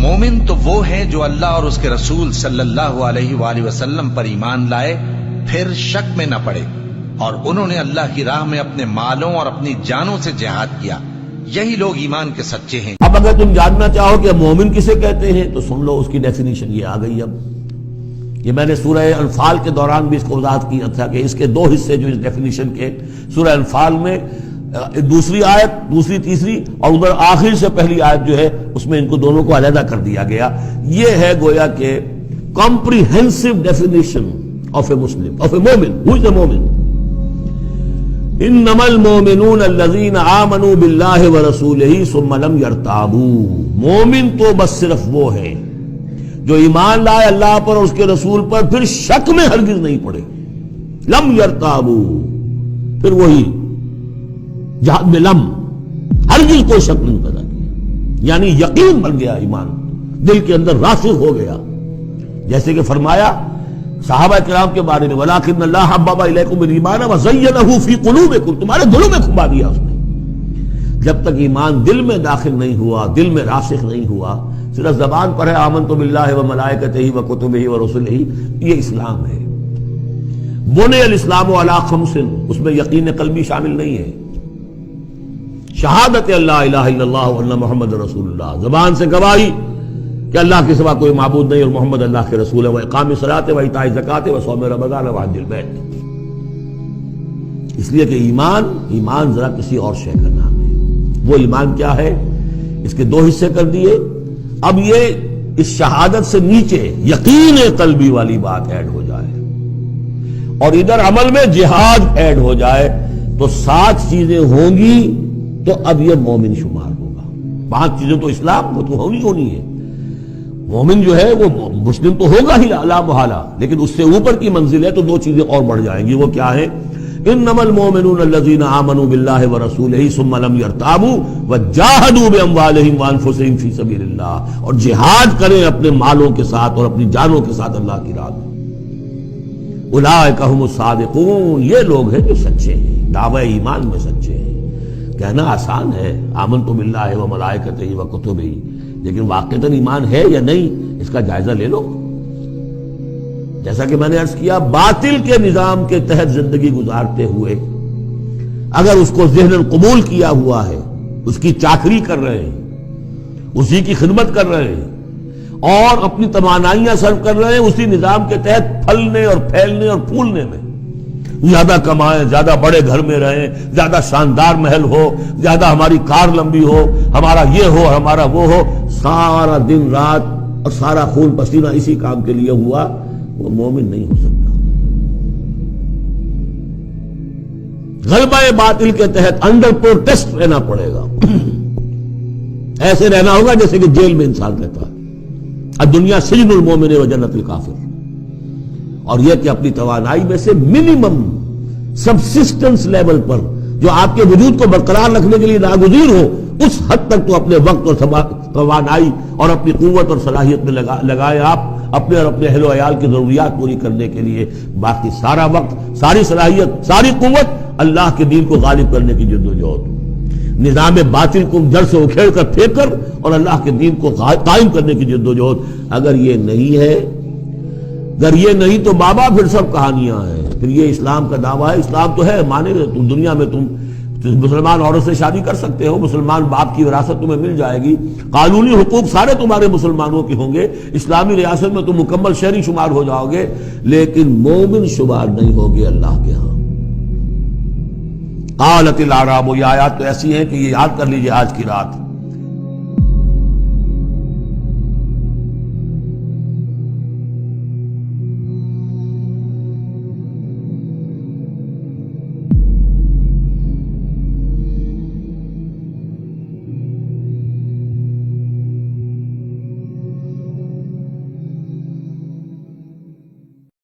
مومن تو وہ ہیں جو اللہ اور اس کے رسول صلی اللہ علیہ وآلہ وسلم پر ایمان لائے پھر شک میں نہ پڑے، اور انہوں نے اللہ کی راہ میں اپنے مالوں اور اپنی جانوں سے جہاد کیا، یہی لوگ ایمان کے سچے ہیں۔ اب اگر تم جاننا چاہو کہ مومن کسے کہتے ہیں تو سن لو، اس کی ڈیفینیشن یہ آ گئی۔ اب یہ میں نے سورہ انفال کے دوران بھی اس کو وضاحت کیا تھا کہ اس کے دو حصے جو اس ڈیفینیشن کے، سورہ انفال میں دوسری آیت، دوسری تیسری، اور ادھر آخر سے پہلی آیت جو ہے اس میں ان کو دونوں کو علیحدہ کر دیا گیا۔ یہ ہے گویا کہ comprehensive definition of a Muslim, of a مومن۔ ہو از اے مومن؟ انما المؤمنون الذین آمنوا باللہ ورسولہ ثم لم یرتابوا۔ مومن تو بس صرف وہ ہے جو ایمان لائے اللہ پر اور اس کے رسول پر، پھر شک میں ہرگز نہیں پڑے۔ لم یرتابوا، پھر وہی جہاد میں لم، ہرگز کوئی شک نہیں پیدا کیا، یعنی یقین بن گیا، ایمان دل کے اندر راسخ ہو گیا۔ جیسے کہ فرمایا صحابہ کرام کے بارے میں، وَلَٰكِنَّ اللَّهَ حَبَّبَ إِلَيْكُمُ الْإِيمَانَ وَزَيَّنَهُ فِي قُلُوبِكُمْ، تمہارے دلوں میں کھبا دیا اس نے۔ جب تک ایمان دل میں داخل نہیں ہوا، دل میں راسخ نہیں ہوا، صرف زبان پر ہے آمنت باللہ وملائکتہ وکتبہ ورسلہ، یہ اسلام ہے۔ بنی الاسلام علی خمس، اس میں یقین قلبی شامل نہیں ہے۔ شہادت اللہ الہ الا اللہ وان محمد رسول اللہ، زبان سے گواہی کہ اللہ کے سوا کوئی معبود نہیں اور محمد اللہ کے رسول ہے، واقام الصلاۃ وایتاء الزکوٰۃ وصوم رمضان وحج البیت۔ اس لیے کہ ایمان ذرا کسی اور شے کا نام ہے۔ وہ ایمان کیا ہے؟ اس کے دو حصے کر دیے۔ اب یہ اس شہادت سے نیچے یقین قلبی والی بات ایڈ ہو جائے اور ادھر عمل میں جہاد ایڈ ہو جائے تو 7 چیزیں ہوں گی تو اب یہ مومن شمار ہوگا۔ 5 چیزیں تو اسلام وہ تو ہونی ہے۔ مومن جو ہے وہ مسلم تو ہوگا ہی لا محالہ، لیکن اس سے اوپر کی منزل ہے تو 2 چیزیں اور بڑھ جائیں گی۔ وہ کیا ہے؟ انما المؤمنون الذين آمنوا بالله ورسوله ثم لم يرتابوا وجاهدوا باموالهم وانفسهم في سبيل الله، اور جہاد کریں اپنے مالوں کے ساتھ اور اپنی جانوں کے ساتھ اللہ کی راہ میں۔ اولئک هم الصادقون، یہ لوگ ہیں جو سچے ہیں، دعوی ایمان میں سچے ہیں۔ کہنا آسان ہے آمنت باللہ وملائکتہ وکتبہ، لیکن واقعتاً ایمان ہے یا نہیں اس کا جائزہ لے لو۔ جیسا کہ میں نے عرض کیا، باطل کے نظام کے تحت زندگی گزارتے ہوئے اگر اس کو ذہن قبول کیا ہوا ہے، اس کی چاکری کر رہے ہیں، اسی کی خدمت کر رہے ہیں اور اپنی توانائیاں صرف کر رہے ہیں اسی نظام کے تحت پھلنے اور پھیلنے اور پھولنے میں، زیادہ کمائیں، زیادہ بڑے گھر میں رہیں، زیادہ شاندار محل ہو، زیادہ ہماری کار لمبی ہو، ہمارا یہ ہو، ہمارا وہ ہو، سارا دن رات اور سارا خون پسینہ اسی کام کے لیے ہوا، وہ مومن نہیں ہو سکتا۔ غلبہ باطل کے تحت انڈر پروٹیسٹ رہنا پڑے گا، ایسے رہنا ہوگا جیسے کہ جیل میں انسان رہتا ہے۔ الدنیا سجن المومن و جنت الکافر، اور یہ کہ اپنی توانائی میں سے منیمم سبسسٹنس لیول پر جو آپ کے وجود کو برقرار رکھنے کے لیے ناگزیر ہو، اس حد تک تو اپنے وقت اور توانائی اور اپنی قوت اور صلاحیت میں لگائے آپ اپنے اور اپنے اہل و عیال کی ضروریات پوری کرنے کے لیے۔ باقی سارا وقت، ساری صلاحیت، ساری قوت اللہ کے دین کو غالب کرنے کی جدوجہد، نظام باطل کو جڑ سے اکھیڑ کر پھینک کر اور اللہ کے دین کو قائم کرنے کی جدوجہد۔ اگر یہ نہیں ہے، اگر یہ نہیں تو بابا پھر سب کہانیاں ہیں، پھر یہ اسلام کا دعویٰ ہے۔ اسلام تو ہے، مانے تم دنیا میں تم مسلمان عورت سے شادی کر سکتے ہو، مسلمان باپ کی وراثت تمہیں مل جائے گی، قانونی حقوق سارے تمہارے مسلمانوں کے ہوں گے، اسلامی ریاست میں تم مکمل شہری شمار ہو جاؤ گے، لیکن مومن شمار نہیں ہوگے اللہ کے ہاں۔ قالت الاعراب، یہ آیات تو ایسی ہیں کہ یہ یاد کر لیجئے آج کی رات۔